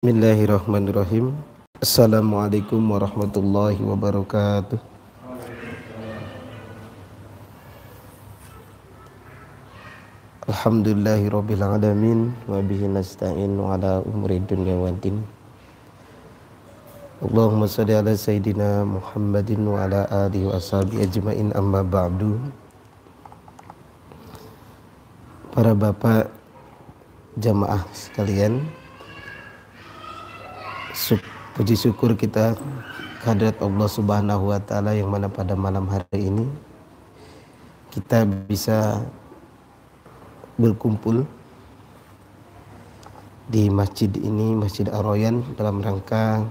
Bismillahirrahmanirrahim. Assalamualaikum warahmatullahi wabarakatuh. Alhamdulillahirabbil alamin wa bihi nasta'in ala umuri dunya waddin. Allahumma shalli ala sayidina Muhammadin wa ala alihi wa ashabihi ajmain, amma ba'du. Para bapak jamaah sekalian, puji syukur kita kehadirat Allah Subhanahu wa taala yang mana pada malam hari ini kita bisa berkumpul di masjid ini, Masjid Ar-Royan, dalam rangka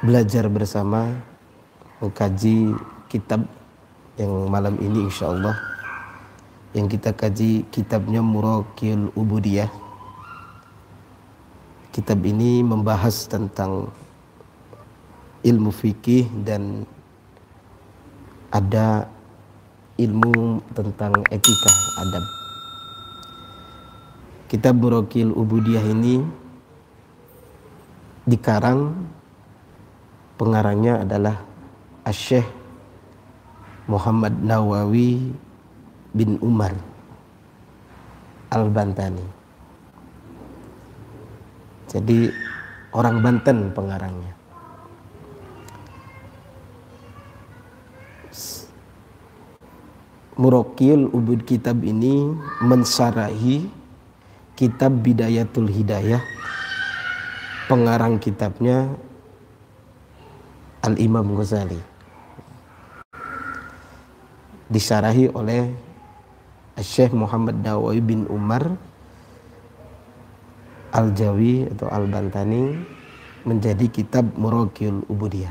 belajar bersama mengkaji kitab yang malam ini insyaallah yang kita kaji kitabnya Muraqil Ubudiyah. Kitab ini membahas tentang ilmu fikih dan ada ilmu tentang etika adab. Kitab Muraqil Ubudiyah ini dikarang, pengarangnya adalah Asy-Syaikh Muhammad Nawawi bin Umar Al-Bantani. Jadi orang Banten pengarangnya. Muraqil Ubud kitab ini mensyarahi kitab Bidayatul Hidayah. Pengarang kitabnya Al-Imam Ghazali. Disyarahi oleh Syekh Muhammad Nawawi bin Umar Al-Jawi atau Al-Bantani menjadi kitab Muraqil Ubudiyah.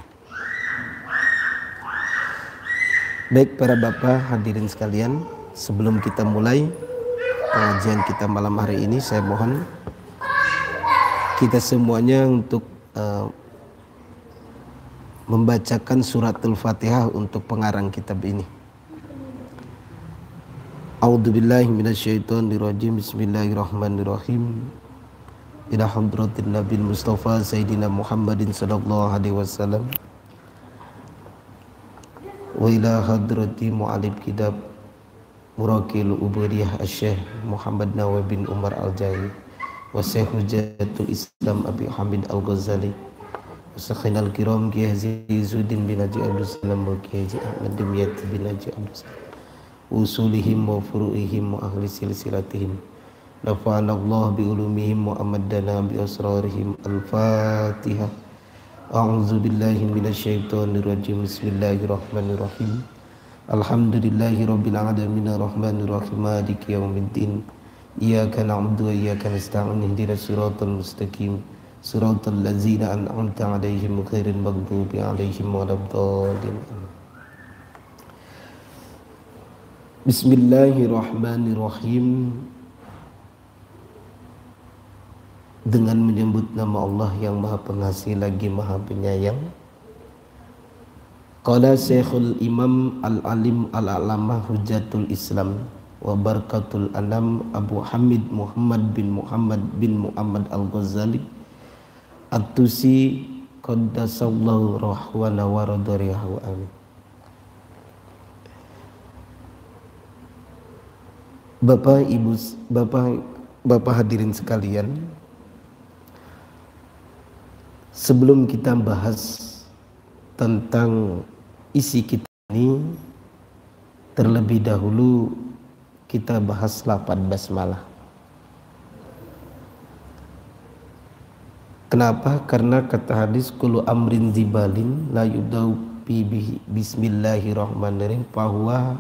Baik para bapak hadirin sekalian, sebelum kita mulai pengajian kita malam hari ini, saya mohon kita semuanya untuk membacakan suratul Fatihah untuk pengarang kitab ini. A'udzubillahi minasyaitonirrajim. Bismillahirrahmanirrahim. Ila hadratin Nabil Mustafa Sayyidina Muhammadin sallallahu alaihi wasallam wa ila hadrati mu'alib kitab Muraqil Ubudiyah Asy-Syaikh Muhammad Nawawi bin Umar Al-Jawi wa Syekh Hujatul Islam Abi Hamid Al-Ghazali wa Syekhina Al-Kiram Kiai Haji Izzuddin bin Haji Abdul Salam wa Kiai Haji Ahmad Dimyat bin Haji Abdul Salam usulihim wa furu'ihim wa ahli silsilatihim. Nafa'anallahu bi ulumihim wa amaddana bi asrarihim. Al-Fatihah. A'udzu billahi minasyaitonir rajim. Bismillahirrahmanirrahim. Alhamdulillahi rabbil alamin arrahmanir rahim maliki yaumiddin. Iyyaka na'budu wa iyyaka nasta'in ihdinas siratal mustaqim siratal ladzina an'amta 'alaihim ghairil maghdubi 'alaihim waladdallin. Bismillahirrahmanirrahim. Dengan menyebut nama Allah yang Maha Pengasih lagi Maha Penyayang. Qala Syekhul Imam Al-Alim Al-Alamah Hujatul Islam wa Barakatul Anam Abu Hamid Muhammad bin Muhammad Al-Ghazali At-Tusi qaddasallahu rahwana wa radariyahu amin. Bapak, Ibu, Bapak hadirin sekalian, sebelum kita bahas tentang isi kitab ini, terlebih dahulu kita bahas lafaz basmalah. Kenapa? Karena kata hadis kullu amrin zibalin la yudau bihi bismillahirrahmanirrahim fahuwa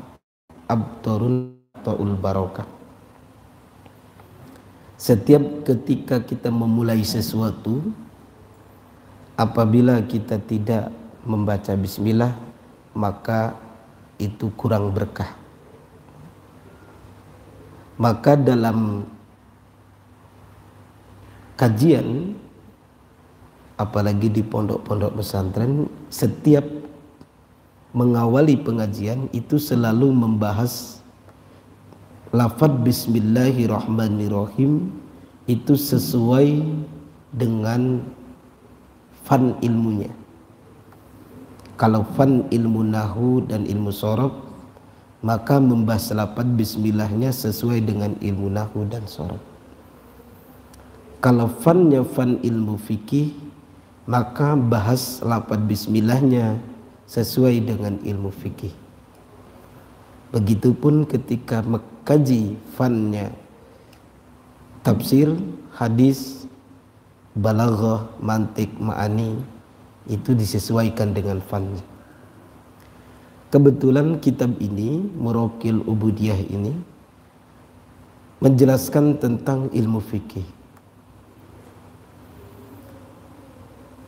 abtarun ta'ul barakah. Setiap ketika kita memulai sesuatu, apabila kita tidak membaca bismillah, maka itu kurang berkah. Maka dalam kajian, apalagi di pondok-pondok pesantren, setiap mengawali pengajian itu selalu membahas lafaz bismillahirrahmanirrahim itu sesuai dengan fan ilmunya. Kalau fan ilmu nahu dan ilmu sorof, maka membahas lafaz bismillahnya sesuai dengan ilmu nahu dan sorof. Kalau fannya fan ilmu fikih, maka bahas lafaz bismillahnya sesuai dengan ilmu fikih. Begitupun ketika mengkaji fannya tafsir, hadis, balaghah, mantik, ma'ani, itu disesuaikan dengan fannya. Kebetulan kitab ini, Muraqil Ubudiyah ini, menjelaskan tentang ilmu fikih.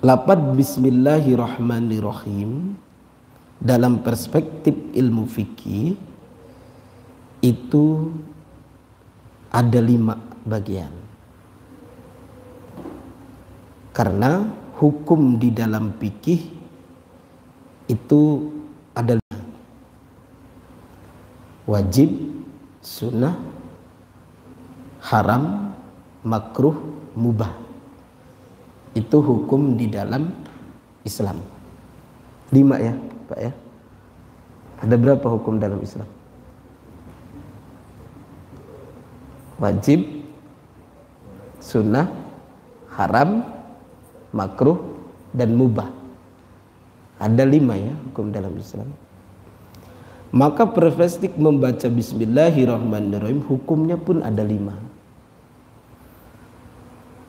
Lafaz bismillahirrahmanirrahim dalam perspektif ilmu fikih itu ada 5 bagian. Karena hukum di dalam fikih itu ada wajib, sunnah, haram, makruh, mubah. Itu hukum di dalam Islam. 5 ya Pak ya. Ada berapa hukum dalam Islam? Wajib, sunnah, haram, makruh, dan mubah. Ada 5 ya hukum dalam Islam. Maka perspektif membaca bismillahirrahmanirrahim hukumnya pun ada 5.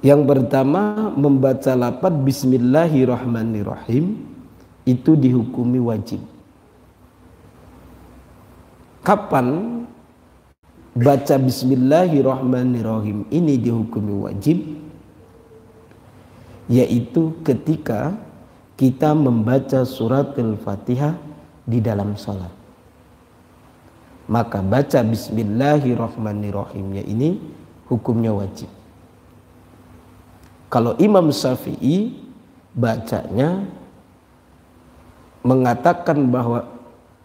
Yang pertama, membaca lafaz bismillahirrahmanirrahim itu dihukumi wajib. Kapan baca bismillahirrahmanirrahim ini dihukumi wajib? Yaitu ketika kita membaca surat Al-Fatihah di dalam salat. Maka baca bismillahirrahmanirrahimnya ini hukumnya wajib. Kalau Imam Syafi'i bacanya mengatakan bahwa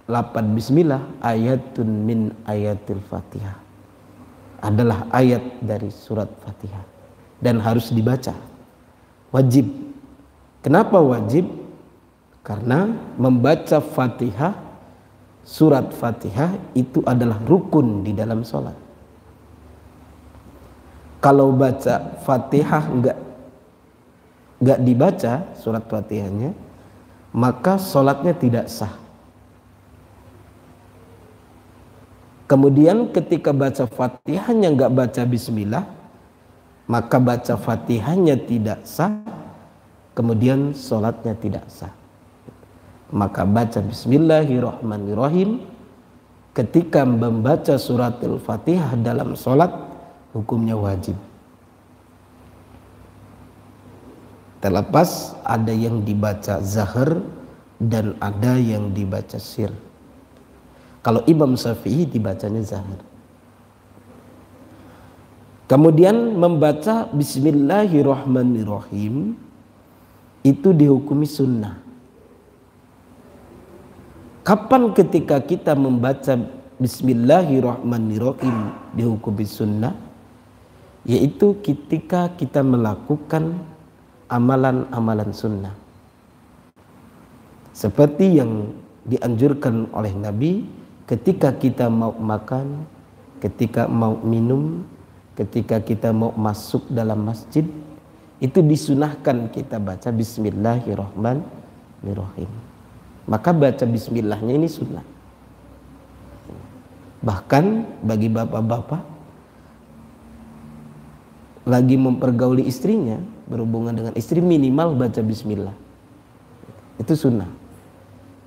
lafaz bismillah ayatun min ayatil Fatihah, adalah ayat dari surat Fatihah dan harus dibaca. Wajib. Kenapa wajib? Karena membaca Fatihah, surat Fatihah itu adalah rukun di dalam sholat. Kalau baca Fatihah enggak dibaca surat Fatihahnya, maka sholatnya tidak sah. Kemudian ketika baca Fatihahnya enggak baca bismillah, maka baca Fatihahnya tidak sah, kemudian sholatnya tidak sah. Maka baca bismillahirrahmanirrahim ketika membaca surat Al-Fatihah dalam sholat hukumnya wajib. Terlepas ada yang dibaca zahir dan ada yang dibaca sir. Kalau Imam Syafi'i dibacanya zahir. Kemudian membaca bismillahirrahmanirrahim itu dihukumi sunnah. Kapan ketika kita membaca bismillahirrahmanirrahim dihukumi sunnah? Yaitu ketika kita melakukan amalan-amalan sunnah. Seperti yang dianjurkan oleh Nabi ketika kita mau makan, ketika mau minum, ketika kita mau masuk dalam masjid, itu disunahkan kita baca bismillahirrahmanirrahim. Maka baca bismillahnya ini sunnah. Bahkan bagi bapak-bapak lagi mempergauli istrinya, berhubungan dengan istri, minimal baca bismillah. Itu sunnah.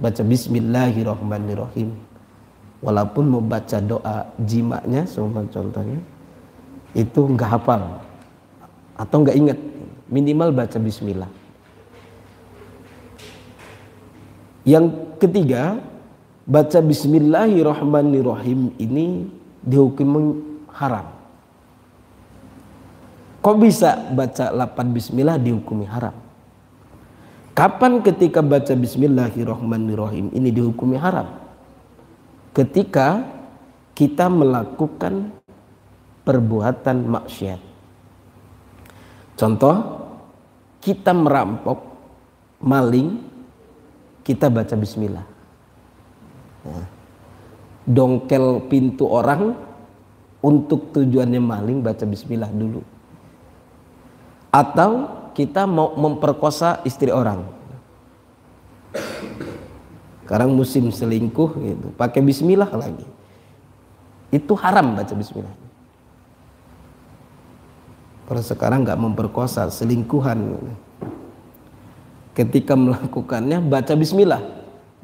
Baca bismillahirrahmanirrahim. Walaupun mau baca doa jimaknya, semua contohnya, itu nggak hafal atau nggak ingat, minimal baca bismillah. Yang ketiga, baca bismillahirrahmanirrahim ini dihukumi haram. Kok bisa baca lafaz bismillah dihukumi haram? Kapan ketika baca bismillahirrahmanirrahim ini dihukumi haram? Ketika kita melakukan perbuatan maksiat. Contoh, kita merampok, maling, kita baca bismillah. Nah, dongkel pintu orang untuk tujuannya maling, baca bismillah dulu. Atau kita mau memperkosa istri orang, sekarang musim selingkuh gitu, pakai bismillah lagi, itu haram baca bismillah. Kalau sekarang nggak memperkosa, selingkuhan, ketika melakukannya baca bismillah,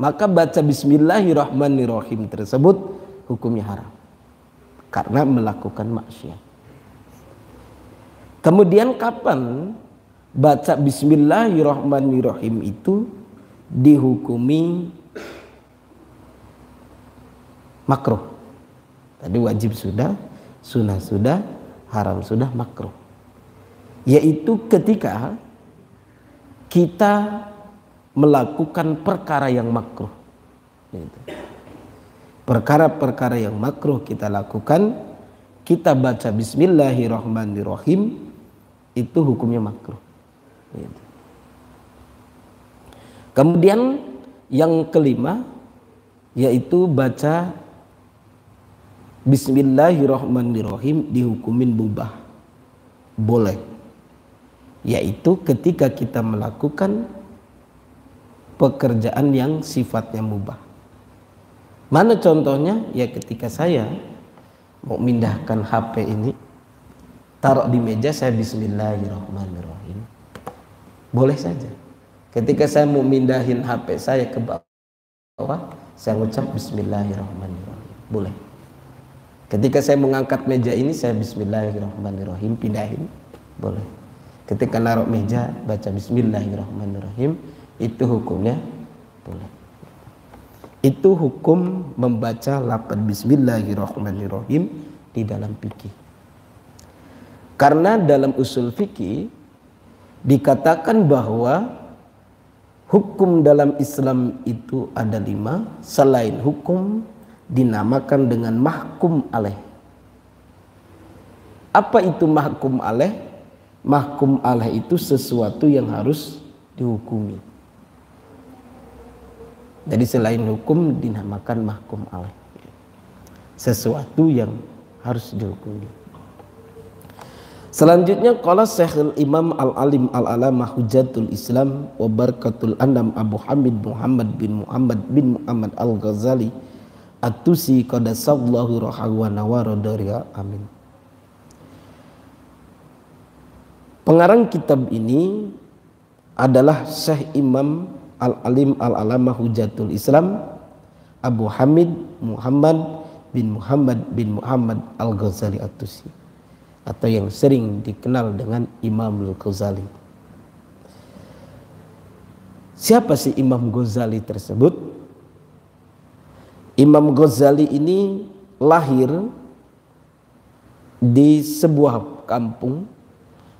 maka baca bismillahirrahmanirrahim tersebut hukumnya haram karena melakukan maksiat. Kemudian kapan baca bismillahirrahmanirrahim itu dihukumi makruh? Tadi wajib sudah, sunnah sudah, haram sudah, makruh. Yaitu ketika kita melakukan perkara yang makruh. Perkara-perkara yang makruh kita lakukan, kita baca bismillahirrahmanirrahim, itu hukumnya makruh. Kemudian yang kelima, yaitu baca bismillahirrahmanirrahim dihukumin mubah, boleh. Yaitu ketika kita melakukan pekerjaan yang sifatnya mubah. Mana contohnya? Ya ketika saya mau mindahkan HP ini, taruh di meja, saya bismillahirrahmanirrahim, boleh saja. Ketika saya mau mindahin HP saya ke bawah, saya mengucap bismillahirrahmanirrahim, boleh. Ketika saya mengangkat meja ini, saya bismillahirrahmanirrahim, pindahin, boleh. Ketika naruh meja, baca bismillahirrahmanirrahim, itu hukumnya boleh. Itu hukum membaca lafaz bismillahirrahmanirrahim di dalam fikih. Karena dalam usul fikih dikatakan bahwa hukum dalam Islam itu ada 5, selain hukum dinamakan dengan mahkum alaih. Apa itu mahkum alaih? Mahkum alaih itu sesuatu yang harus dihukumi. Jadi selain hukum dinamakan mahkum alaih, sesuatu yang harus dihukumi. Selanjutnya qala Syekhul Imam Al-Alim Al-Alamah Hujjatul Islam wa Barakatul Anam Abu Hamid Muhammad bin Muhammad Al-Ghazali At-Tusi qadasallahu rahahu wa nawara dariya, amin. Pengarang kitab ini adalah Syekh Imam Al-Alim Al-Alamah Hujjatul Islam Abu Hamid Muhammad bin Muhammad Al-Ghazali At-Tusi, atau yang sering dikenal dengan Imam Al-Ghazali. Siapa sih Imam Ghazali tersebut? Imam Ghazali ini lahir di sebuah kampung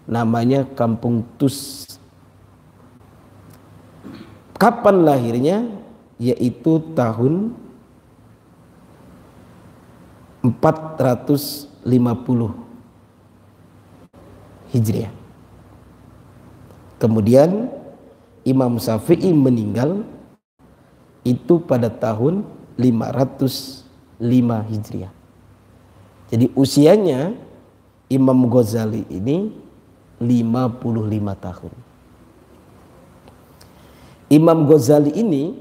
namanya Kampung Tus. Kapan lahirnya? Yaitu tahun 450 Hijriah. Kemudian Imam Syafi'i meninggal itu pada tahun 505 Hijriah. Jadi usianya Imam Ghazali ini 55 tahun. Imam Ghazali ini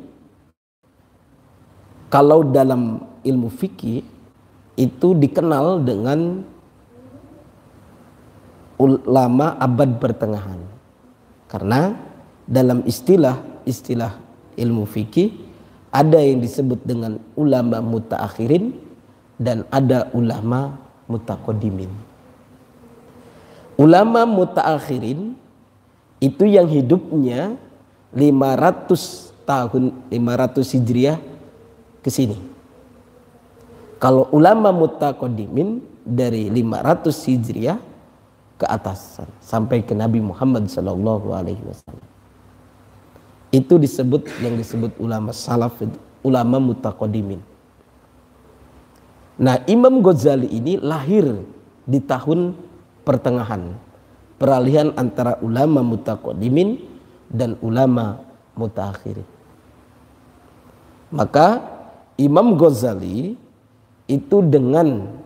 kalau dalam ilmu fikih itu dikenal dengan ulama abad pertengahan. Karena dalam istilah ilmu fikih ada yang disebut dengan ulama mutaakhirin dan ada ulama mutaqaddimin. Ulama mutaakhirin itu yang hidupnya 500 Hijriah ke sini. Kalau ulama mutaqaddimin dari 500 Hijriah ke atas sampai ke Nabi Muhammad SAW. Itu yang disebut ulama salaf, ulama mutaqaddimin. Nah, Imam Ghazali ini lahir di tahun pertengahan peralihan antara ulama mutaqaddimin dan ulama mutaakhirin. Maka Imam Ghazali itu dengan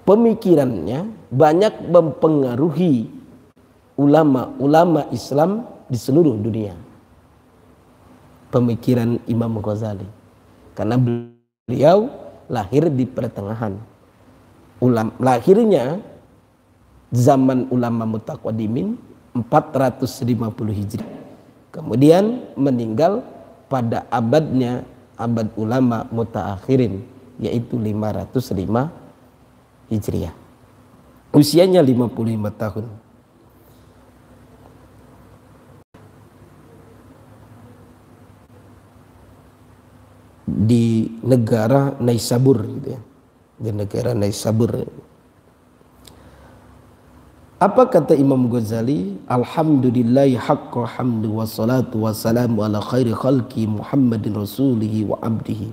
pemikirannya banyak mempengaruhi ulama-ulama Islam di seluruh dunia. Pemikiran Imam Ghazali, karena beliau lahir di pertengahan. Lahirnya zaman ulama mutaqaddimin 450 Hijri. Kemudian meninggal pada abad ulama mutaakhirin, yaitu 505 Hijriah. Usianya 55 tahun. Di negara Naisabur gitu ya. Di negara Naisabur. Apa kata Imam Ghazali? Alhamdulillahi haqqa hamdu wassalatu wassalamu ala khairi khalqi Muhammadin rasulihi wa abdihi.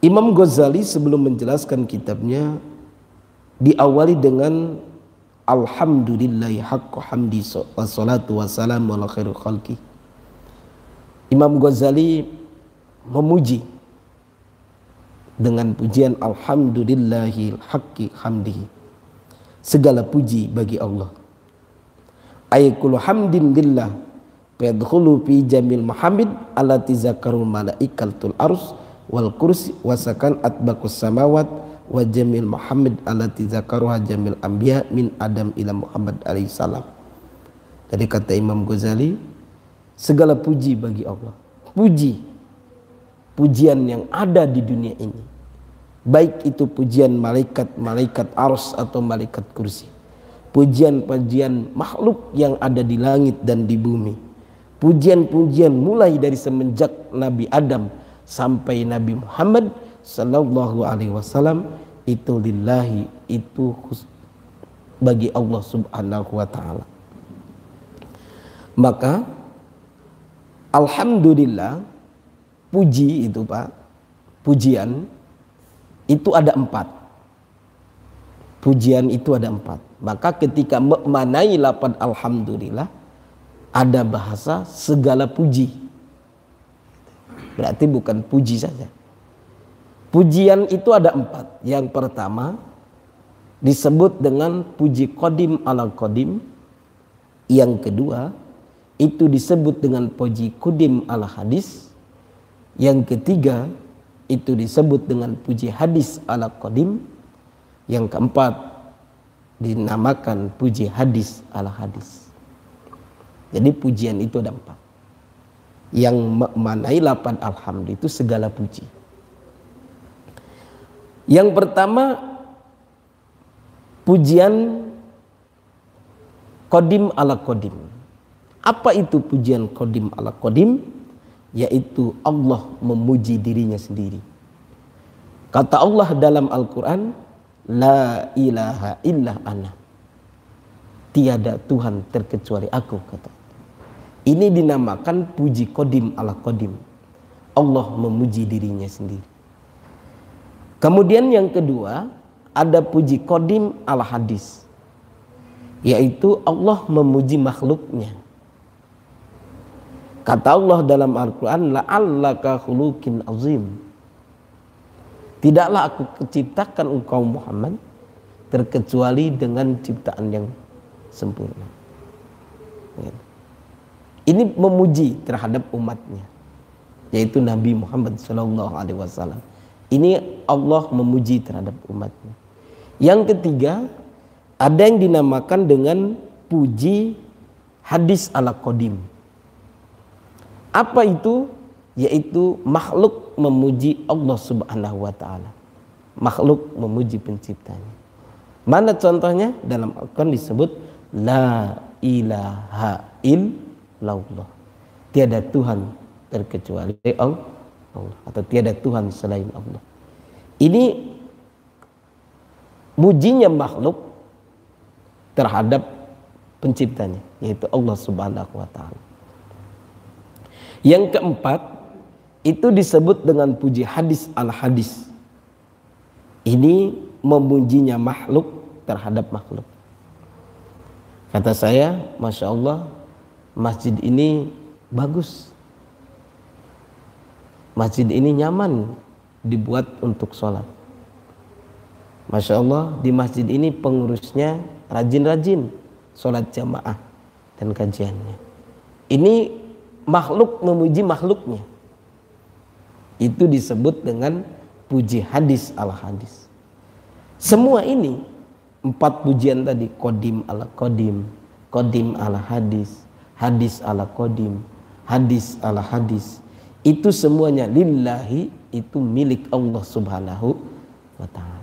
Imam Ghazali sebelum menjelaskan kitabnya diawali dengan alhamdulillahi haqqa hamdi wassalatu wassalamu ala khairi khalqi. Imam Ghazali memuji dengan pujian alhamdulillahil haqqi hamdihi. Segala puji bagi Allah. Ayakul hamdin lillah fayadkhulu fi jamil muhammad allati zakarul malaikatul ars wal kursi wasakan atbaqus samawat wa jamil muhammad allati zakaruha jamil anbiya min adam ila Muhammad alaihi salam. Dari kata Imam Ghazali, segala puji bagi Allah. Pujian yang ada di dunia ini, baik itu pujian malaikat ars atau malaikat kursi, pujian-pujian makhluk yang ada di langit dan di bumi, pujian-pujian mulai dari semenjak Nabi Adam sampai Nabi Muhammad sallallahu alaihi wasallam, itu lillahi, itu bagi Allah subhanahu wa ta'ala. Maka alhamdulillah, puji itu Pak, pujian itu ada 4. Pujian itu ada 4. Maka ketika memanai lafaz alhamdulillah, ada bahasa segala puji. Berarti bukan puji saja. Pujian itu ada 4. Yang pertama disebut dengan puji qadim ala qadim. Yang kedua itu disebut dengan puji qadim ala hadis. Yang ketiga itu disebut dengan puji hadis ala qadim. Yang keempat dinamakan puji hadis ala hadis. Jadi pujian itu ada 4. Yang memanai lafaz alhamdulillah itu segala puji. Yang pertama pujian qadim ala qadim. Apa itu pujian qadim ala qadim? Yaitu Allah memuji dirinya sendiri. Kata Allah dalam Al-Quran, la ilaha illa ana, tiada Tuhan terkecuali aku, kata. Ini dinamakan puji qadim ala qadim. Allah memuji dirinya sendiri. Kemudian yang kedua ada puji qadim ala hadis, yaitu Allah memuji makhluknya. Kata Allah dalam Al-Quran, la'allaka khuluqin azim, tidaklah aku ciptakan engkau Muhammad terkecuali dengan ciptaan yang sempurna. Ini memuji terhadap umatnya, yaitu Nabi Muhammad SAW. Ini Allah memuji terhadap umatnya. Yang ketiga ada yang dinamakan dengan puji hadis ala qadim. Apa itu? Yaitu makhluk memuji Allah subhanahu wa ta'ala. Makhluk memuji penciptanya. Mana contohnya? Dalam Al-Quran disebut la ilaha illallah, tiada Tuhan terkecuali Allah, atau tiada Tuhan selain Allah. Ini mujinya makhluk terhadap penciptanya, yaitu Allah subhanahu wa ta'ala. Yang keempat itu disebut dengan puji hadis al hadis. Ini memujinya makhluk terhadap makhluk. Kata saya, Masya Allah, masjid ini bagus. Masjid ini nyaman dibuat untuk sholat. Masya Allah, di masjid ini pengurusnya rajin-rajin sholat jamaah dan kajiannya. Ini makhluk memuji makhluknya. Itu disebut dengan puji hadis ala hadis. Semua ini 4 pujian tadi, qadim ala qadim, qadim ala hadis, hadis ala qadim, hadis ala hadis, itu semuanya lillahi, itu milik Allah Subhanahu wa ta'ala.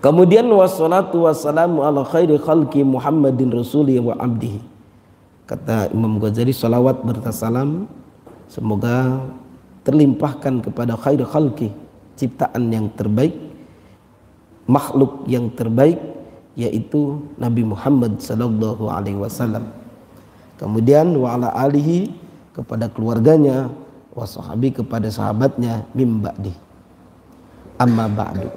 Kemudian wassalatu wassalamu ala khairi khalqi Muhammadin rasuli wa abdihi. Kata Imam Ghazali, salawat berta salam semoga terlimpahkan kepada khairi khalqi, ciptaan yang terbaik, makhluk yang terbaik, yaitu Nabi Muhammad sallallahu alaihi wasallam. Kemudian wa ala alihi, kepada keluarganya, wa sahabi, kepada sahabatnya, mim ba'di. Amma ba'du.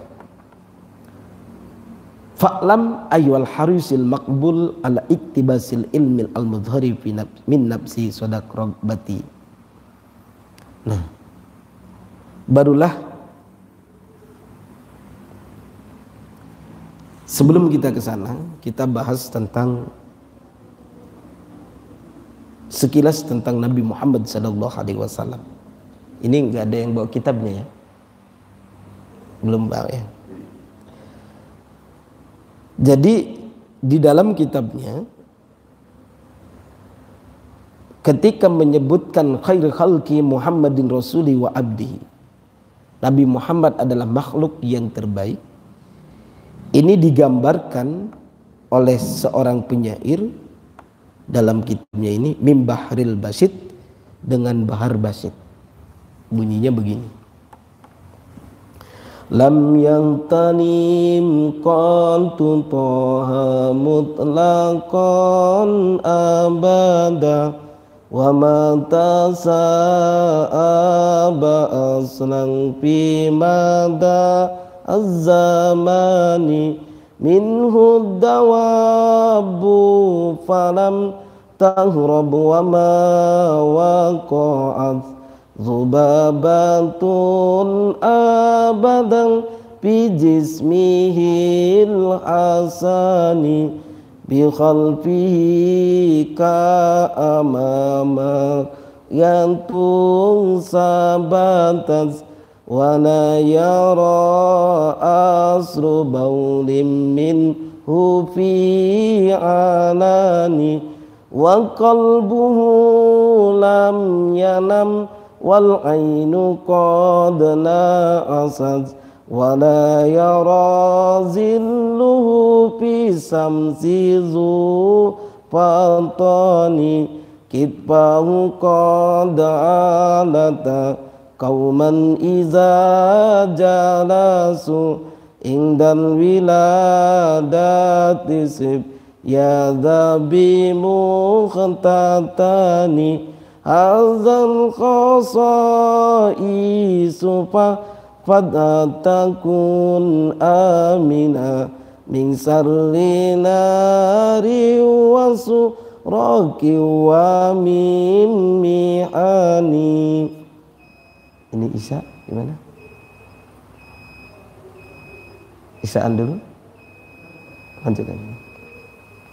Fa'lam ayyuhal harisil maqbul ala iktibasil ilmil al-mudhari min nafsi sodak rogbati. Nah, barulah sebelum kita ke sana, kita bahas tentang sekilas tentang Nabi Muhammad SAW. Ini nggak ada yang bawa kitabnya ya, belum bawa ya. Jadi di dalam kitabnya ketika menyebutkan khairul khalqi Muhammadin rasuli wa abdihi, Nabi Muhammad adalah makhluk yang terbaik. Ini digambarkan oleh seorang penyair dalam kitabnya ini, Mim Bahril Basit, dengan bahar basit. Bunyinya begini. Lam yang tanim qantu toha mutlaqan abada wa ma tasa'aba aslan fi mada az-zamani minhu dawabu falam tahrab wa ma waqa'at zubabatun abadan fi jismihil hasani bi khalfihi ka amama yantung sabatas wa la yara asru bawlim minhu fi alani wa qalbuhu lam yanam wal ainu qad na'asat wa la yara zilluhu fi samsi zu fatani kitbahu qad alata qauman iza jalasu indal wiladati sib ya dhabi mukhtatani hazal khasaisu fadatakun amina min sarri nari wa suraki wa min mihani. Ini Isya gimana? Isyaan dulu, lanjutkan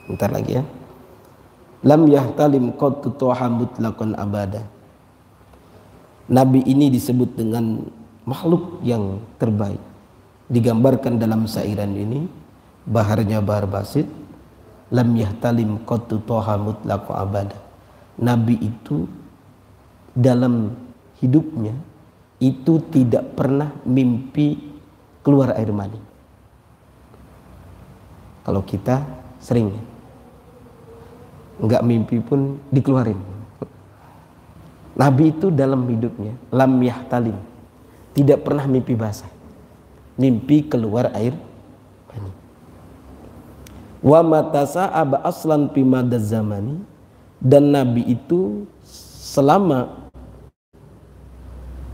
bentar lagi ya. Lam yahtalim qad tuha mutlaqan abada. Nabi ini disebut dengan makhluk yang terbaik. Digambarkan dalam sairan ini, baharnya bahar basit. Lam yahtalim qad tuha mutlaqan abada. Nabi itu dalam hidupnya itu tidak pernah mimpi keluar air mani. Kalau kita sering enggak mimpi pun dikeluarin. Nabi itu dalam hidupnya lam yahtalim, tidak pernah mimpi basah, mimpi keluar air mani. Wa matasa'aba aslan fi madaz zamani, dan Nabi itu selama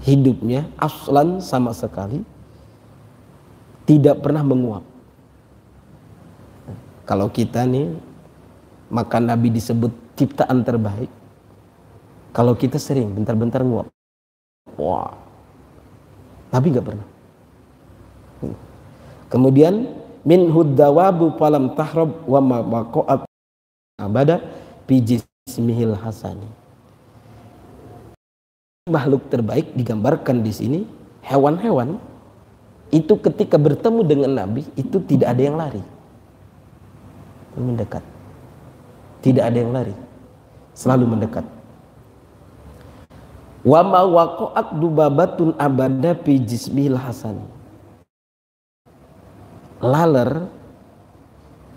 hidupnya aslan sama sekali tidak pernah menguap. Kalau kita nih, maka Nabi disebut ciptaan terbaik. Kalau kita sering bentar-bentar nguap, wah, Nabi nggak pernah. Kemudian min huddawabu falam tahrab wa ma waqa'at abada fi jismihil hasani. Makhluk terbaik digambarkan di sini hewan-hewan itu ketika bertemu dengan Nabi itu tidak ada yang lari, mendekat. Tidak ada yang lari, selalu mendekat. Wa ma waqa'at dubabatun abada fi jismihil hasani. Laler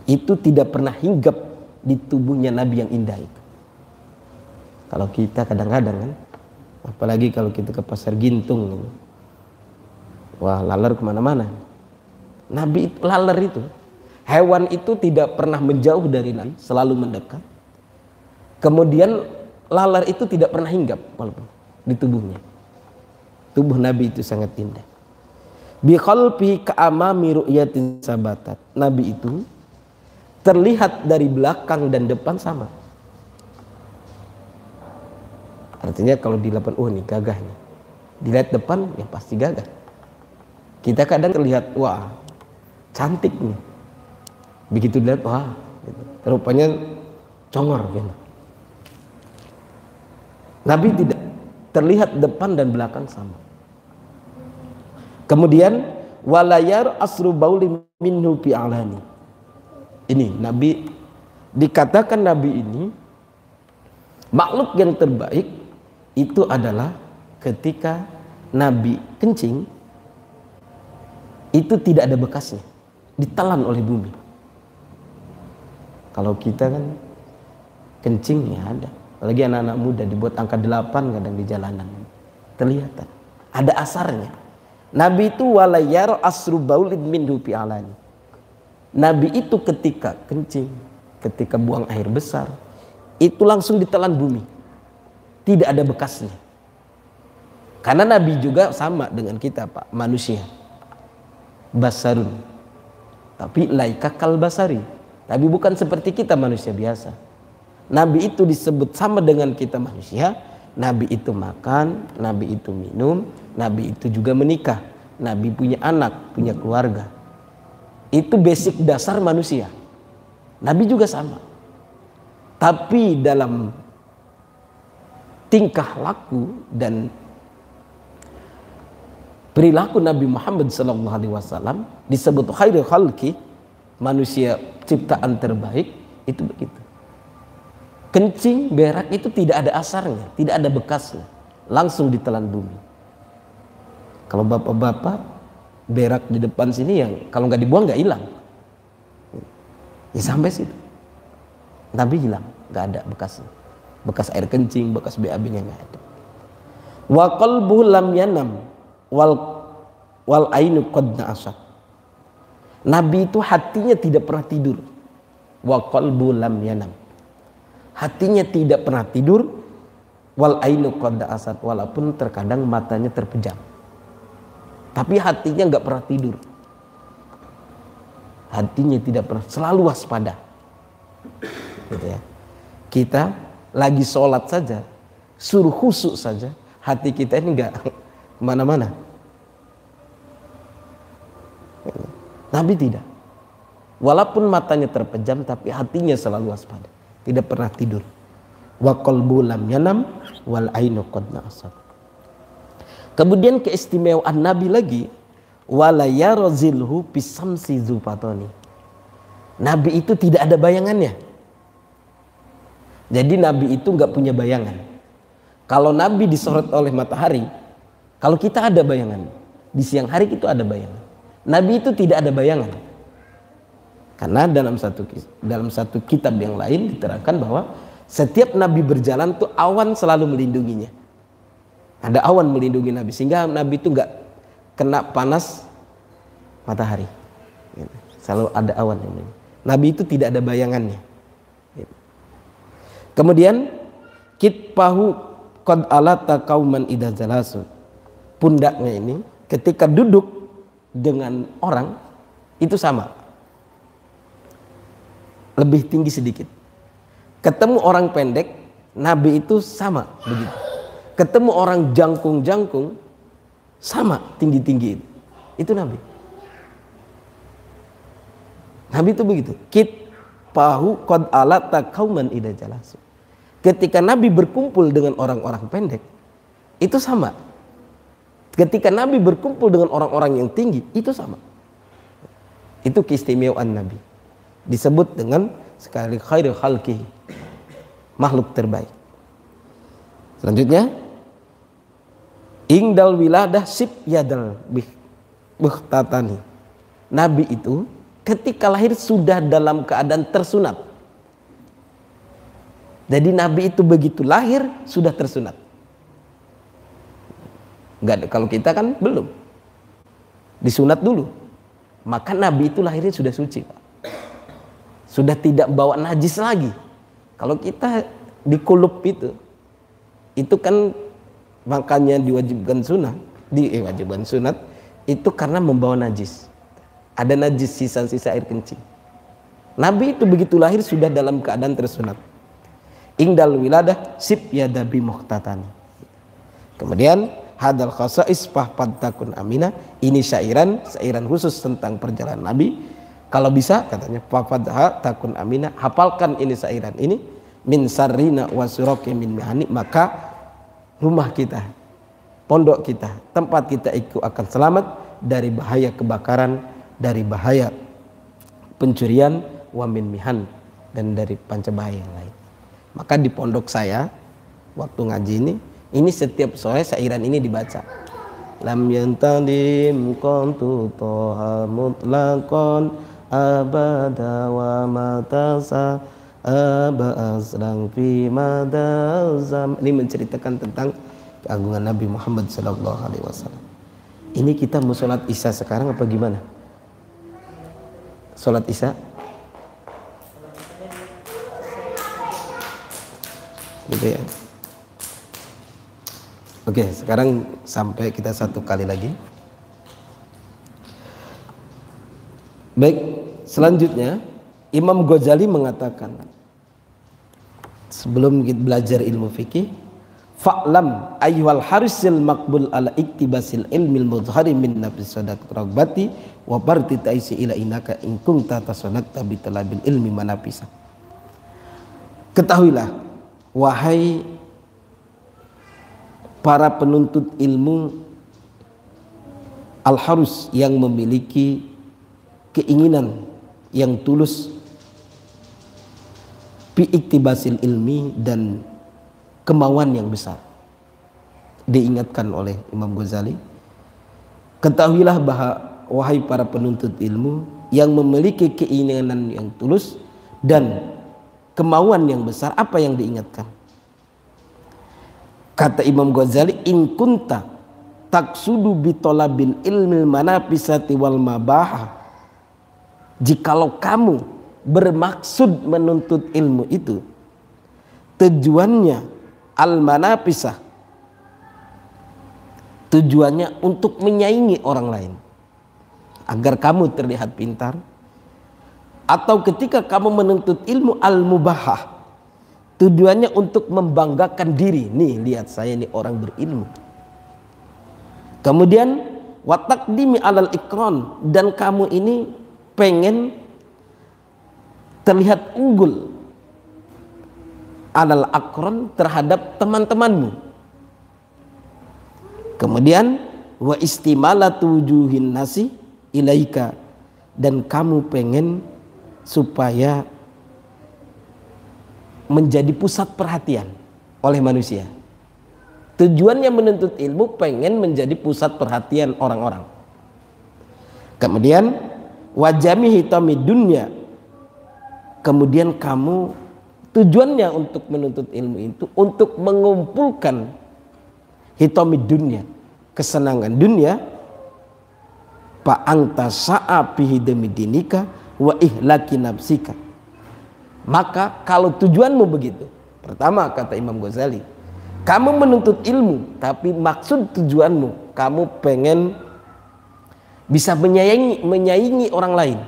itu tidak pernah hinggap di tubuhnya Nabi yang indah itu. Kalau kita kadang-kadang kan, apalagi kalau kita ke pasar Gintung, wah laler kemana-mana. Nabi itu, laler itu, hewan itu tidak pernah menjauh dari Nabi, selalu mendekat. Kemudian laler itu tidak pernah hinggap walaupun di tubuhnya. Tubuh Nabi itu sangat indah. Bi khalfi ka'amami ru'yatin sabatat. Nabi itu terlihat dari belakang dan depan sama. Artinya kalau dilihat, oh ini gagah nih. Dilihat depan, ya pasti gagah. Kita kadang terlihat, wah cantik nih. Begitu dilihat, wah gitu. Rupanya congor gitu. Nabi tidak terlihat depan dan belakang sama. Kemudian walayar asru bauli minhu fi alani. Ini Nabi, dikatakan Nabi ini makhluk yang terbaik itu adalah ketika Nabi kencing itu tidak ada bekasnya, ditelan oleh bumi. Kalau kita kan kencing ya ada, apalagi anak-anak muda dibuat angka 8 kadang di jalanan, terlihat ada asarnya. Nabi itu walayar asru baulid minhu fi alani. Nabi itu ketika kencing, ketika buang air besar, itu langsung ditelan bumi. Tidak ada bekasnya. Karena Nabi juga sama dengan kita, Pak, manusia. Basarun. Tapi laika kal basari. Tapi bukan seperti kita manusia biasa. Nabi itu disebut sama dengan kita manusia. Nabi itu makan, Nabi itu minum, Nabi itu juga menikah, Nabi punya anak, punya keluarga. Itu basic dasar manusia. Nabi juga sama. Tapi dalam tingkah laku dan perilaku Nabi Muhammad SAW disebut khairul khalqi, manusia ciptaan terbaik, itu begitu. Kencing, berak itu tidak ada asarnya, tidak ada bekasnya, langsung ditelan bumi. Kalau bapak-bapak berak di depan sini yang kalau nggak dibuang nggak hilang, ya sampai situ. Nabi hilang, nggak ada bekasnya, bekas air kencing, bekas BAB-nya nggak ada. Wa qalbuhu lam yanam wal ainu qad na'asat. Nabi itu hatinya tidak pernah tidur. Wa qalbuhu lam yanam. Hatinya tidak pernah tidur, wal ainu qad asad, walaupun terkadang matanya terpejam, tapi hatinya nggak pernah tidur. Hatinya tidak pernah, selalu waspada. Gitu ya. Kita lagi sholat saja, suruh khusyuk saja, hati kita ini nggak kemana-mana. Nabi tidak. Walaupun matanya terpejam, tapi hatinya selalu waspada. Tidak pernah tidur. Wa qalbu lam yanam wal ainu qad na'asat. Kemudian keistimewaan Nabi lagi, wala yarzilhu bisamsi zufatani. Nabi itu tidak ada bayangannya. Jadi Nabi itu nggak punya bayangan. Kalau Nabi disorot oleh matahari, kalau kita ada bayangan. Di siang hari itu ada bayangan. Nabi itu tidak ada bayangan. Karena dalam satu kitab yang lain diterangkan bahwa setiap Nabi berjalan tuh awan selalu melindunginya. Ada awan melindungi Nabi sehingga Nabi itu nggak kena panas matahari. Selalu ada awan yang melindungi. Nabi itu tidak ada bayangannya. Kemudian kitpahu qad alata qauman idza jalasu. Pundaknya ini ketika duduk dengan orang itu sama, lebih tinggi sedikit. Ketemu orang pendek, Nabi itu sama begitu. Ketemu orang jangkung-jangkung, sama tinggi-tinggi itu Nabi. Nabi itu begitu. Kit pahu qad alata qauman idza jalasu. Ketika Nabi berkumpul dengan orang-orang pendek, itu sama. Ketika Nabi berkumpul dengan orang-orang yang tinggi, itu sama. Itu keistimewaan Nabi. Disebut dengan sekali khairul khalqi, makhluk terbaik. Selanjutnya, ingdal wiladah sib yadal buhtatani. Nabi itu ketika lahir sudah dalam keadaan tersunat. Jadi Nabi itu begitu lahir sudah tersunat. Enggak, kalau kita kan belum. Disunat dulu. Maka Nabi itu lahirnya sudah suci, Pak. Sudah tidak bawa najis lagi. Kalau kita dikulup itu kan makanya diwajibkan sunat, diwajibkan sunat itu karena membawa najis. Ada najis, sisa-sisa air kencing. Nabi itu begitu lahir sudah dalam keadaan tersunat. Ingdal wiladah sib yadabi muhtatani. Kemudian hadal khasais fahfad takun amina. Ini syairan khusus tentang perjalanan Nabi. Kalau bisa katanya fahfadha takun amina, hafalkan ini syairan ini min sarrina wa suraqi min mihani, maka rumah kita, pondok kita, tempat kita itu akan selamat dari bahaya kebakaran, dari bahaya pencurian, wa min mihan, dan dari pancabahaya yang lain. Maka di pondok saya waktu ngaji ini setiap sore syairan ini dibaca. Lam yantadim qantu toha mutlaqan abada wa matasa aba asrang fi madazam. Ini menceritakan tentang keagungan Nabi Muhammad sallallahu alaihi wasallam. Ini kita mau sholat isya sekarang apa gimana? Sholat isya? Gitu ya. Oke, sekarang sampai kita satu kali lagi. Baik, selanjutnya Imam Ghazali mengatakan sebelum kita belajar ilmu fikih, fa'lam ayyuhal harisil maqbul ala iktibasil ilmil mudhari min nafsi sadaqat ragbati wa barti taisi ila inaka in kunta tasannatta bi talabil ilmi manafisa. Ketahuilah wahai para penuntut ilmu al-harus yang memiliki keinginan yang tulus bi iktibasil ilmi dan kemauan yang besar. Diingatkan oleh Imam Ghazali, ketahuilah bahwa wahai para penuntut ilmu yang memiliki keinginan yang tulus dan kemauan yang besar. Apa yang diingatkan? Kata Imam Ghazali, in kunta taksudu bitolabil ilmil manafisati wal mabaha. Jikalau kamu bermaksud menuntut ilmu itu tujuannya al-manafisah, tujuannya untuk menyaingi orang lain agar kamu terlihat pintar, atau ketika kamu menuntut ilmu al-mubahah, tujuannya untuk membanggakan diri, nih lihat saya ini orang berilmu. Kemudian watakdimi alal ikron, dan kamu ini pengen terlihat unggul alal akron terhadap teman-temanmu. Kemudian wa istimalatu wujuhin nasi ilaika, dan kamu pengen supaya menjadi pusat perhatian oleh manusia. Tujuannya menuntut ilmu pengen menjadi pusat perhatian orang-orang. Kemudian wajami hitami dunia, kemudian kamu tujuannya untuk menuntut ilmu itu untuk mengumpulkan hitami dunia, kesenangan dunia. Fa anta sa'a bihi demi dinika wa ihlaki nafsika. Maka kalau tujuanmu begitu, pertama kata Imam Ghazali, kamu menuntut ilmu tapi maksud tujuanmu kamu pengen bisa menyaingi orang lain,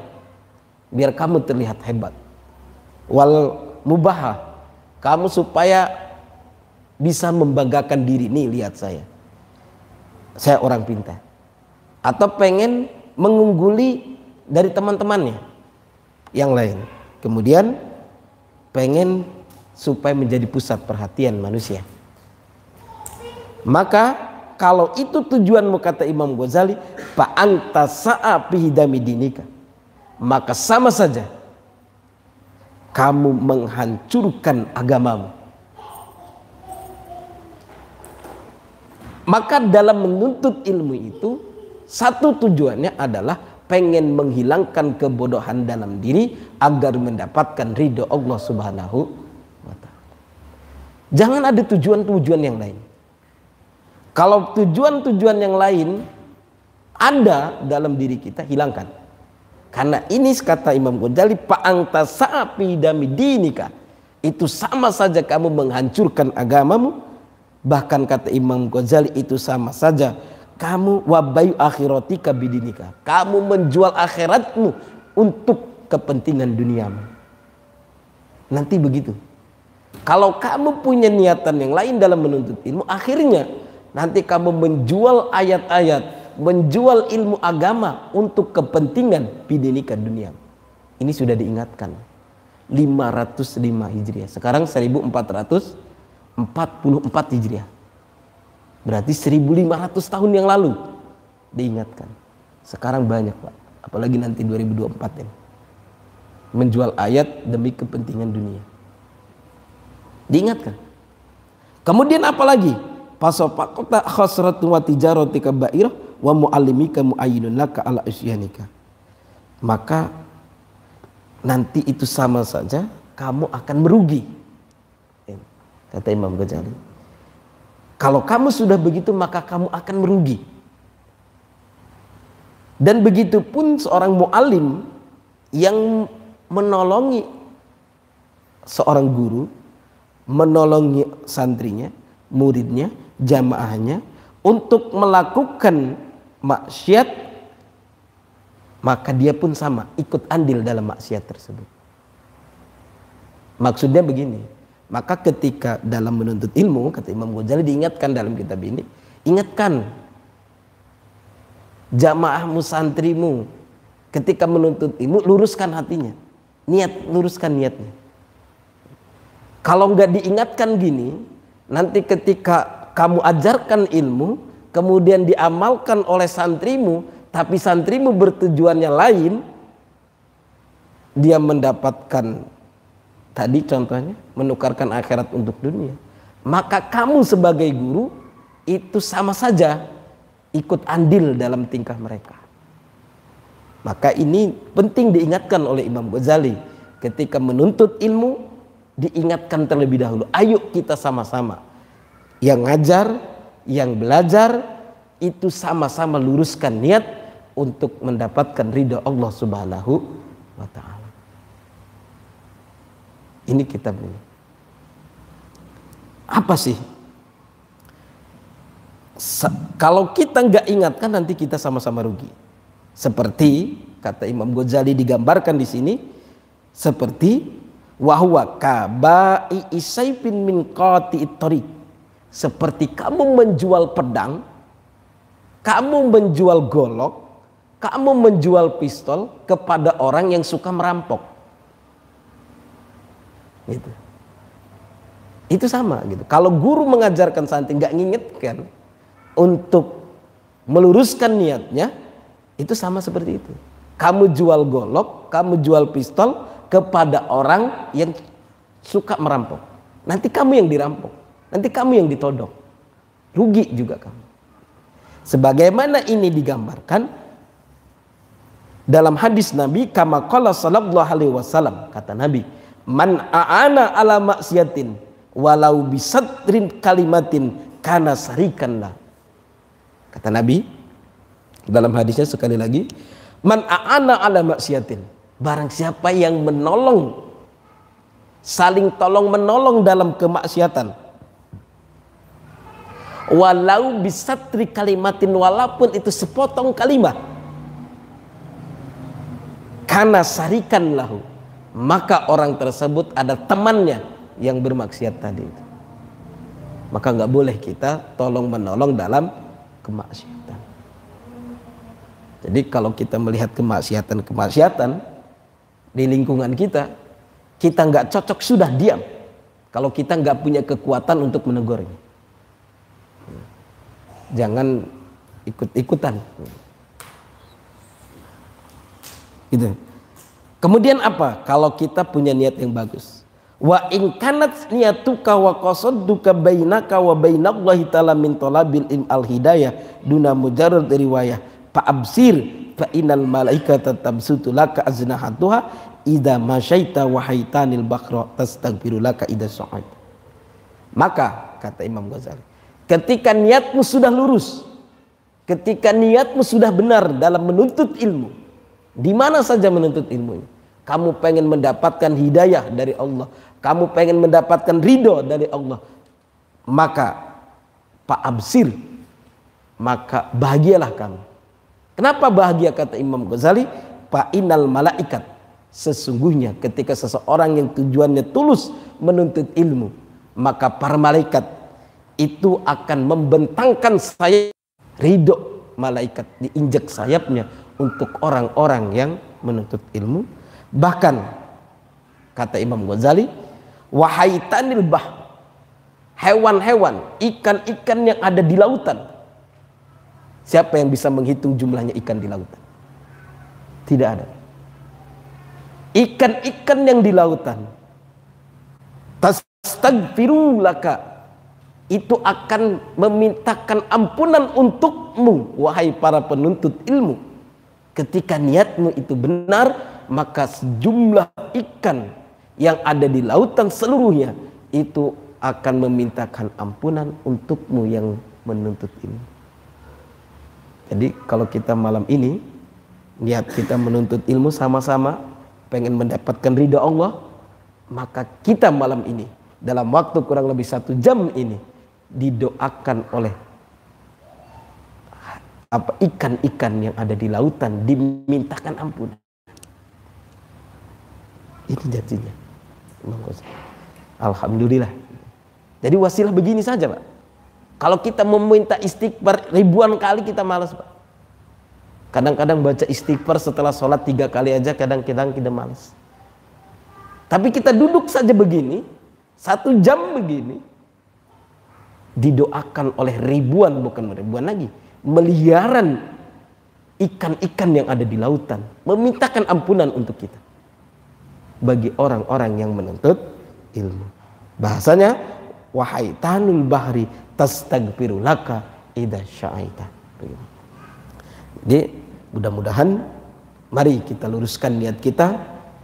biar kamu terlihat hebat. Wal mubaha, kamu supaya bisa membanggakan diri, nih lihat saya orang pintar. Atau pengen mengungguli dari teman-temannya yang lain, kemudian pengen supaya menjadi pusat perhatian manusia. Maka kalau itu tujuanmu, kata Imam Ghazali, fa anta sa'a fi hidami dinika, maka sama saja kamu menghancurkan agamamu. Maka dalam menuntut ilmu itu satu tujuannya adalah pengen menghilangkan kebodohan dalam diri agar mendapatkan ridho Allah Subhanahu wa ta'ala. Jangan ada tujuan-tujuan yang lain. Kalau tujuan-tujuan yang lain ada dalam diri kita, hilangkan. Karena ini kata Imam Ghazali, fa anta sa'fi dami dinika, itu sama saja kamu menghancurkan agamamu. Bahkan kata Imam Ghazali, itu sama saja kamu wabayu akhiratika bidinika, kamu menjual akhiratmu untuk kepentingan duniamu. Nanti begitu. Kalau kamu punya niatan yang lain dalam menuntut ilmu, akhirnya nanti kamu menjual ayat-ayat, menjual ilmu agama untuk kepentingan bidinika dunia. Ini sudah diingatkan 505 Hijriah. Sekarang 1444 Hijriah. Berarti 1500 tahun yang lalu diingatkan. Sekarang banyak, Pak. Apalagi nanti 2024 ini. Menjual ayat demi kepentingan dunia. Diingatkan. Kemudian apalagi? Fasofakota khosratu wa tijaratika ba'irah wa mu'allimika mu'ayyinun laka ala isyanika. Maka nanti itu sama saja kamu akan merugi, kata Imam Ghazali. Kalau kamu sudah begitu, maka kamu akan merugi. Dan begitu pun seorang mu'allim yang menolongi seorang guru, menolongi santrinya, muridnya, jamaahnya untuk melakukan maksiat, maka dia pun sama ikut andil dalam maksiat tersebut. Maksudnya begini, maka ketika dalam menuntut ilmu, kata Imam Ghazali, diingatkan dalam kitab ini, ingatkan jamaahmu, santrimu, ketika menuntut ilmu, luruskan hatinya, luruskan niatnya. Kalau nggak diingatkan gini, nanti ketika kamu ajarkan ilmu, kemudian diamalkan oleh santrimu, tapi santrimu bertujuannya lain, dia mendapatkan, tadi contohnya, menukarkan akhirat untuk dunia. Maka kamu sebagai guru, itu sama saja ikut andil dalam tingkah mereka. Maka ini penting diingatkan oleh Imam Ghazali. Ketika menuntut ilmu, diingatkan terlebih dahulu. Ayo kita sama-sama, yang ngajar, yang belajar, itu sama-sama luruskan niat untuk mendapatkan ridha Allah Subhanahu wa ta'ala. Ini kitab ini. Apa sih? Kalau kita nggak ingatkan, nanti kita sama-sama rugi. Seperti kata Imam Ghazali digambarkan di sini, seperti wahwa kabai isaipin min qati'it thariq. Seperti kamu menjual pedang, kamu menjual golok, kamu menjual pistol kepada orang yang suka merampok. Gitu. Itu sama gitu. Kalau guru mengajarkan santri nggak ngingetkan untuk meluruskan niatnya, itu sama seperti itu. Kamu jual golok, kamu jual pistol kepada orang yang suka merampok. Nanti kamu yang dirampok, nanti kamu yang ditodong, rugi juga kamu. Sebagaimana ini digambarkan dalam hadis Nabi, kama qala sallallahu alaihi wasallam, kata Nabi, man a'ana ala maksiatin walau bisatrin kalimatin kana sarikan lah. Kata Nabi dalam hadisnya sekali lagi, man a'ana ala maksiatin, barang siapa yang menolong, saling tolong menolong dalam kemaksiatan, walau bisatri kalimatin, walaupun itu sepotong kalimat, kana sarikan lahu, maka orang tersebut ada temannya yang bermaksiat tadi itu. Maka nggak boleh kita tolong menolong dalam kemaksiatan. Jadi kalau kita melihat kemaksiatan di lingkungan kita, kita nggak cocok, sudah diam. Kalau kita nggak punya kekuatan untuk menegurnya, jangan ikut-ikutan. Gitu. Kemudian apa? Kalau kita punya niat yang bagus. Wa in kanat niyatuka wa qasadduka bainaka wa bainallahi ta'ala min talabil al hidayah duna mujarrad riwayah fa absir fa innal malaikata tabsutu laka aznahatuha idza masyaita wa haitanil bakhra tastaghfiru laka idza sa'id. Maka kata Imam Ghazali, ketika niatmu sudah lurus, ketika niatmu sudah benar dalam menuntut ilmu, di mana saja menuntut ilmu ini, kamu pengen mendapatkan hidayah dari Allah, kamu pengen mendapatkan ridho dari Allah, maka Pak Absir, maka bahagialah kamu. Kenapa bahagia kata Imam Ghazali? Fa innal malaikat, sesungguhnya ketika seseorang yang tujuannya tulus menuntut ilmu, maka para malaikat itu akan membentangkan sayap, ridho malaikat diinjak sayapnya untuk orang-orang yang menuntut ilmu. Bahkan kata Imam Ghazali, wahaitanil bah, hewan-hewan, ikan-ikan yang ada di lautan. Siapa yang bisa menghitung jumlahnya ikan di lautan? Tidak ada. Ikan-ikan yang di lautan, tastaghfiru laka, itu akan memintakan ampunan untukmu, wahai para penuntut ilmu. Ketika niatmu itu benar, maka sejumlah ikan yang ada di lautan seluruhnya itu akan memintakan ampunan untukmu yang menuntut ilmu. Jadi kalau kita malam ini niat kita menuntut ilmu sama-sama pengen mendapatkan ridha Allah, maka kita malam ini dalam waktu kurang lebih 1 jam ini didoakan oleh ikan-ikan yang ada di lautan, dimintakan ampunan. Ini jadinya. Alhamdulillah. Jadi wasilah begini saja, Pak. Kalau kita meminta istighfar ribuan kali kita malas, Pak. Kadang-kadang baca istighfar setelah sholat 3 kali aja kadang-kadang kita malas. Tapi kita duduk saja begini, 1 jam begini, didoakan oleh ribuan, bukan ribuan lagi, miliaran ikan-ikan yang ada di lautan, memintakan ampunan untuk kita. Bagi orang-orang yang menuntut ilmu. Bahasanya, wahai tanul bahri tastaghfiru laka idza sya'aita. Jadi mudah-mudahan mari kita luruskan niat kita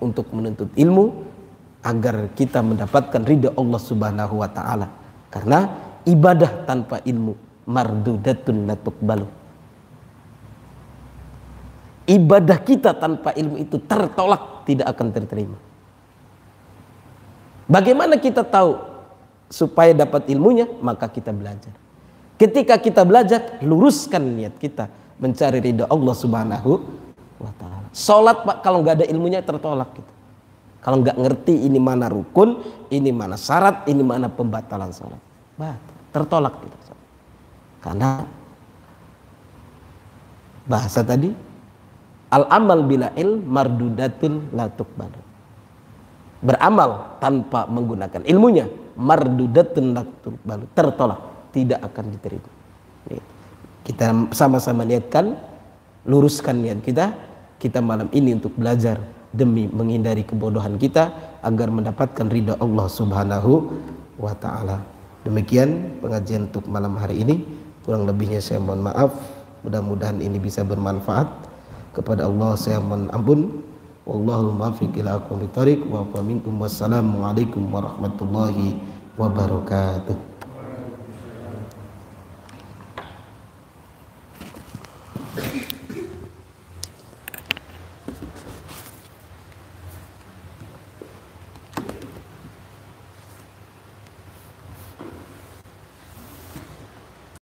untuk menuntut ilmu agar kita mendapatkan ridha Allah Subhanahu wa taala. Karena ibadah tanpa ilmu mardudatun la tuqbalu. Ibadah kita tanpa ilmu itu tertolak, tidak akan terterima. Bagaimana kita tahu supaya dapat ilmunya? Maka kita belajar. Ketika kita belajar, luruskan niat kita mencari ridha Allah Subhanahu wa taala. Salat, Pak, kalau nggak ada ilmunya tertolak gitu. Kalau nggak ngerti ini mana rukun, ini mana syarat, ini mana pembatalan salat, tertolak gitu. Karena bahasa tadi, al amal bila ilm mardudatun la tuqbal. Beramal tanpa menggunakan ilmunya mardudatun la tuqbal, tertolak, tidak akan diterima. Kita sama-sama niatkan, luruskan niat kita malam ini untuk belajar demi menghindari kebodohan kita agar mendapatkan ridha Allah Subhanahu wa taala. Demikian pengajian untuk malam hari ini. Kurang lebihnya saya mohon maaf. Mudah-mudahan ini bisa bermanfaat. Kepada Allah saya mohon ampun. Wallahul muwaffiq ila aqwamit thoriq wa minkum. Wassalamualaikum warahmatullahi wabarakatuh.